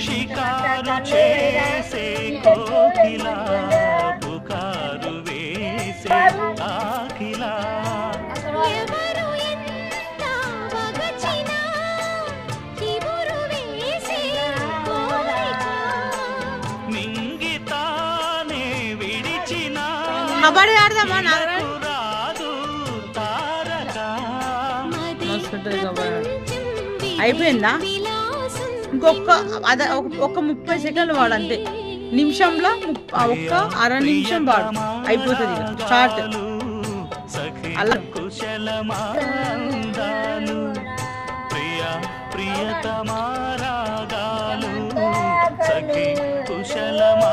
షికారు చేసే కోకిల పుకారు వేసే ఆకిల మింగితానే విడిచిన కబడ్డీ ఆడదామా నాగరాజు? రాదు తారక అయిపోయిందా? ఇంకొక ఒక 30 సెకండ్లు వాడు అంతే. నిమిషంలో ఒక్క అర నిమిషం వాడు అయిపోతుంది. స్టార్ట్. అలా కుశలమాందాలు ప్రియతమారాగాలు సఖి కుశలమా